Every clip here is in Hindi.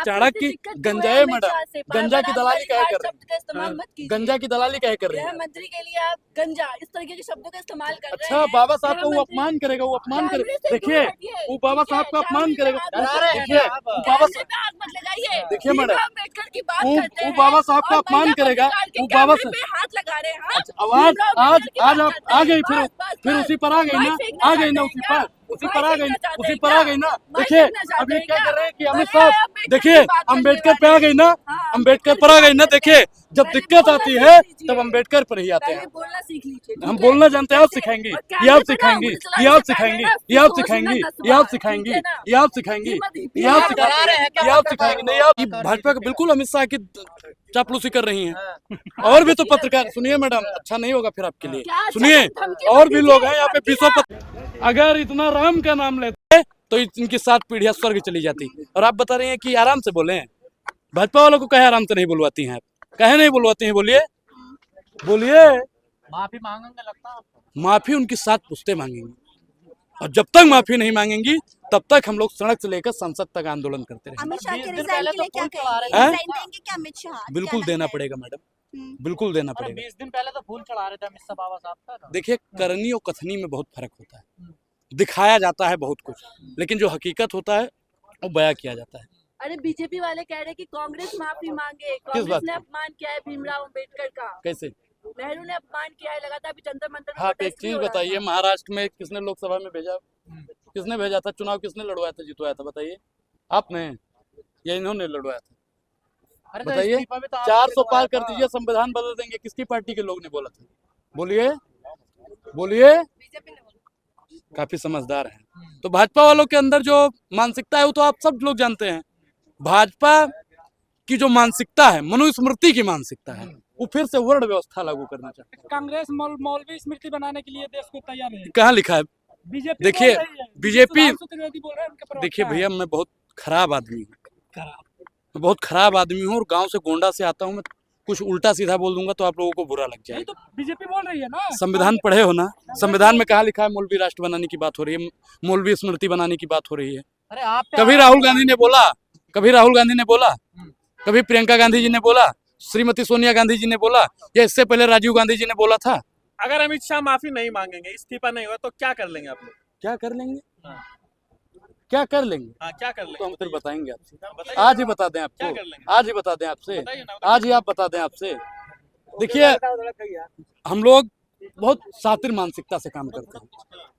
चाणक्य की गंजा है मैडम, गंजा की दलाली क्या कर रहे हैं? गंजा की दलाली क्या कर रही है? मंत्री के लिए आप गंजा इस तरीके के शब्दों का इस्तेमाल कर रहे अच्छा, हैं। बाबा साहब का वो अपमान करेगा, वो अपमान करेगा। देखिए वो बाबा साहब का अपमान करेगा। देखिए वो बाबा आग मत लगाइए। देखिए मैडम, अम्बेडकर की बात करते हैं, वो बाबा साहब का और अपमान महिला करेगा। पत्रकार के वो बाबा कैमरे पे हाथ लगा रहे हैं। हाँ? आवाज भीमराव आज अम्बेडकर की आज बात आप करते आ हैं। गई, बस, फिर बस, उसी पर आ गई ना, माइक फेंकना आ गई ना चाहते उसी हैं पर, उसी क्या? पर आ गई, माइक फेंकना उसी चाहते पर आ गई ना। हैं देखिए क्या? अब ये क्या कर रहे हैं कि अमित बताइए, साहब, अम्बेडकर देखिए की बात करने अम्बेडकर पे आ वाले। गई ना, हाँ, अम्बेडकर पर की आ गई बात ना। करते देखिए हैं। जब पहले दिक्कत बोलना आती सीख है लीजिए। तब अम्बेडकर पर ही आते पहले हैं। बोलना सीख लीजिए। हम ठीक है? बोलना जानते हैं, आप कैसे? सिखाएंगी, और ये आप कैमरे पे ना सिखाएंगी, उंगली चलाने ये आप से पहले सिखाएंगी, ना ये आप सोचना सिखाएंगी, दस ये आप बार। सिखाएंगी, ठीक है ना? ये आप सिखाएंगी, ये आप आप डरा रहे हैं सिखाएंगी, ये आप सिखाएंगी। नहीं, आप भाजपा का बिल्कुल अमित शाह की चापलूसी कर रही हैं। और भी तो पत्रकार, सुनिए मैडम, अच्छा नहीं होगा फिर आपके लिए। क्या सुनिए, धमकी और मत भी दीजिए, लोग हैं यहाँ पे धमकी 20 ना। अगर इतना राम का नाम लेते तो इनकी 7 पीढ़ियां स्वर्ग चली जाती। और आप बता रही हैं कि आराम से बोले। भाजपा वालों को कहे आराम से नहीं बुलवाती हैं आप, कहे नहीं बुलवाती हैं? बोलिए बोलिए। माफी मांगेंगे लगता है आपको? माफी उनकी 7 पुश्तें मांगेंगी, और जब तक माफी नहीं मांगेंगी तब तक हम लोग सड़क से लेकर संसद तक आंदोलन करते रहेंगे। अमित शाह के 20 दिन रिजाइन पहले के लिए तो क्या फोन चढ़ा रहे कहेंगे? थे। रिजाइन देंगे क्या अमित शाह? क्या बिल्कुल लगता देना है? पड़ेगा मैडम, बिल्कुल देना अरे पड़ेगा। 20 दिन पहले तो फूल चढ़ा रहे थे अमित शाह बाबा साहब का। देखिए करनी और कथनी में बहुत फर्क होता है। दिखाया जाता है बहुत कुछ, लेकिन जो हकीकत होता है वो बयां किया जाता है। अरे बीजेपी वाले कह रहे हैं कि कांग्रेस माफी मांगे। बात कांग्रेस ने की? अपमान किया है भीमराव अम्बेडकर का। कैसे? नेहरू ने अपमान किया है, लगातार अभी जंतर मंतर में हाँ, एक protest भी चीज हो रहा बताइए, था। महाराष्ट्र में किसने लोकसभा में भेजा? किसने भेजा था? चुनाव किसने लड़वाया था, जितवाया था? बताइए। आपने या इन्होंने लड़वाया था? अरे तो बताइए। इस्तीफा भी तो आपने 400 पार कर दिलवाया था। दीजिए, संविधान बदल देंगे। किसकी पार्टी के लोग ने बोला था? बोलिए बोलिए। काफी समझदार हैं। तो भाजपा वालों के अंदर जो मानसिकता है वो तो आप सब लोग जानते हैं। भाजपा की जो मानसिकता है, मनुस्मृति की मानसिकता है, वो फिर से वर्ण व्यवस्था लागू करना चाहते कांग्रेस मौलवी स्मृति बनाने के लिए देश को तैयार है। हैं। कहाँ लिखा है? बीजेपी देखिए बीजेपी, सुधांशु त्रिवेदी बोल रहे हैं, उनके प्रवक्ता देखिए हैं। भैया, मैं बहुत खराब आदमी हूँ, मैं बहुत खराब आदमी हूँ, और गांव से गोंडा से आता हूँ। मैं कुछ उल्टा सीधा बोल दूंगा तो आप लोगों को बुरा लग नहीं जाएगा। तो बीजेपी बोल रही है ना। संविधान पढ़े हो ना? संविधान में कहाँ लिखा है मौलवी राष्ट्र बनाने की बात हो रही है, मौलवी स्मृति बनाने की बात हो रही है? अरे आप कभी राहुल गांधी ने बोला? कभी राहुल गांधी ने बोला? कभी प्रियंका गांधी जी ने बोला? श्रीमती सोनिया गांधी जी ने बोला? या इससे पहले राजीव गांधी जी ने बोला था? अगर अमित शाह माफी नहीं मांगेंगे, इस्तीफा नहीं हुआ तो क्या कर लेंगे आप लोग? क्या कर लेंगे? हाँ। क्या कर लेंगे? हाँ, क्या कर तो लेंगे? हम फिर बताएंगे आपसे। बताइए। आज ही बता दें क्या आपको, कर लेंगे? आज ही बता दें आपसे, बताइए ना, आज ही आप बता दें आपसे। देखिए हम लोग बहुत शातिर मानसिकता से काम करते हैं।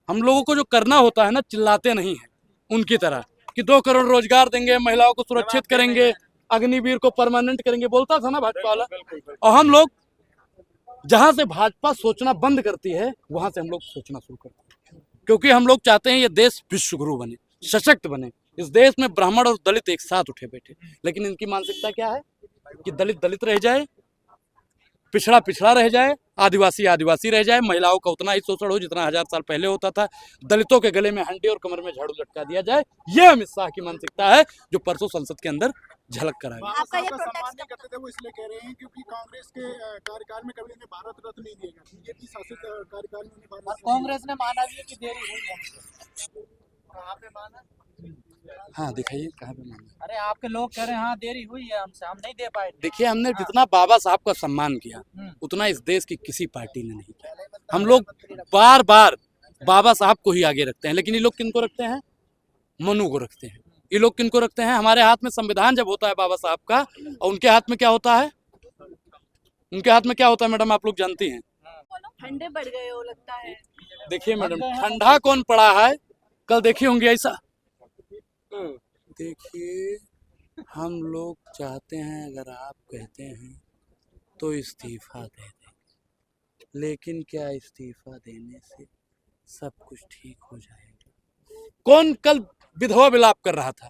हम लोगों को जो करना होता है ना, चिल्लाते नहीं है उनकी तरह कि 2 करोड़ रोजगार देंगे, महिलाओं को सुरक्षित करेंगे, अग्निवीर को परमानेंट करेंगे, बोलता था ना भाजपा वाला। और हम लोग जहां से भाजपा सोचना बंद करती है वहां से हम लोग सोचना शुरू करते हैं, क्योंकि हम लोग चाहते हैं ये देश विश्वगुरु बने, सशक्त बने। इस देश में ब्राह्मण और दलित एक साथ उठे बैठे, लेकिन इनकी मानसिकता क्या है कि दलित दलित रह जाए, पिछड़ा पिछड़ा रह जाए, आदिवासी आदिवासी रह जाए, महिलाओं का उतना ही शोषण हो जितना 1000 साल पहले होता था, दलितों के गले में हंडी और कमर में झाड़ू लटका दिया जाए। ये अमित शाह की मानसिकता है जो परसों संसद के अंदर झलक कर आई। आपका ये सम्मान प्रोटेस्ट नहीं करते थे, वो इसलिए कह रहे हैं क्योंकि कांग्रेस के कार्यकाल में कभी उन्हें भारत रत्न नहीं दिएगा। बीजेपी शासित कार्यकाल में उन्हें भारत और रत्न कांग्रेस ने माना भी है कि देरी हुई है। कहाँ पे माना? हाँ दिखाइए कहाँ पे मांगा। अरे आपके लोग कह रहे हैं हाँ देरी हुई है, हमसे हम नहीं दे पाए। देखिए हमने जितना बाबा साहब का सम्मान किया उतना इस देश की किसी पार्टी ने नहीं किया। हम लोग बार बार बाबा साहब को ही आगे रखते हैं, लेकिन ये लोग किनको रखते हैं? मनु को रखते हैं। ये लोग किनको रखते हैं? हमारे हाथ में संविधान जब होता है बाबा साहब का, और उनके हाथ में क्या होता है? उनके हाथ में क्या होता है मैडम, आप लोग जानती हैं? ठंडे बढ़ गए हो लगता है। देखिए मैडम, ठंडा कौन पड़ा है? कल देखी होंगी ऐसा। देखिए हम लोग चाहते हैं, अगर आप कहते हैं तो इस्तीफा दे दें, लेकिन क्या इस्तीफा देने से सब कुछ ठीक हो जाएगा? कौन कल विधवा विलाप कर रहा था?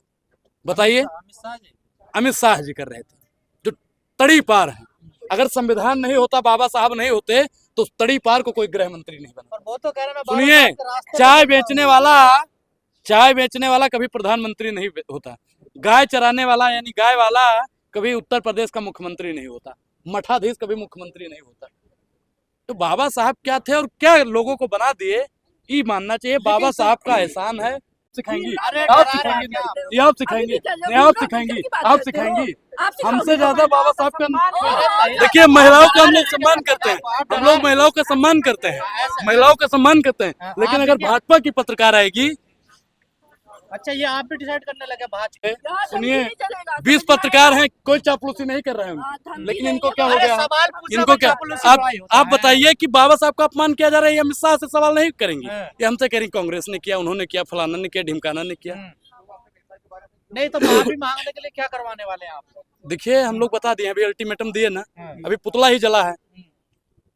बताइए। अमित शाह जी। अमित शाह जी कर रहे थे, जो तड़ी पार है। अगर संविधान नहीं होता, बाबा साहब नहीं होते, तो तड़ी पार को कोई गृह मंत्री नहीं बना। और वो तो कह रहे हैं सुनिए, चाय बेचने वाला कभी प्रधानमंत्री नहीं होता, गाय चराने वाला यानी गाय वाला कभी उत्तर प्रदेश का मुख्यमंत्री नहीं होता, मठाधीश कभी मुख्यमंत्री नहीं होता। तो बाबा साहब क्या थे और क्या लोगों को बना दिए, ये मानना चाहिए। बाबा साहब का एहसान है, सिखाएंगी, अरे आप डरा रहे हैं सिखाएंगी, क्या? ये आप सिखाएंगी, ये आप सिखाएंगी, आप सिखाएंगी। हमसे ज्यादा बाबा साहब का, देखिए महिलाओं का हम लोग सम्मान करते हैं, हम लोग महिलाओं का सम्मान करते हैं, महिलाओं का सम्मान करते हैं, लेकिन अगर भाजपा की पत्रकार आएगी, अच्छा ये आप भी डिसाइड करने लगे भाजपा? सुनिए 20 पत्रकार हैं, कोई चापलूसी नहीं कर रहे हैं, लेकिन इनको क्या हो अरे गया, सवाल पूछो इनको तो क्या, चापलूसी आप थोड़ा ही होता आप है। बताइए कि बाबा साहब का अपमान किया जा रहा है, ये अमित शाह से सवाल नहीं करेंगी, हाँ। ये हमसे कह रही कांग्रेस ने किया, उन्होंने किया, फलाना ने किया, ढिमकाना ने किया। नहीं तो माफी मांगने के लिए क्या करवाने वाले हैं आप? देखिए हम लोग बता दिए, अभी अल्टीमेटम दिए ना, अभी पुतला ही जला है,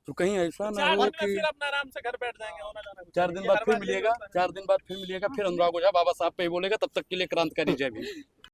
तो कहीं ऐसा ना 4 हो दिन में कि फिर अपना आराम से घर बैठ जाएंगे, होना जाना कुछ 4 नहीं। दिन ये बाद हर फिर बार यही मिलिएगा, होता है। 4 दिन बाद फिर मिलिएगा, फिर अनुराग ओझा बाबा साहब पे ही बोलेगा, तब तक के लिए क्रांतिकारी जय भी।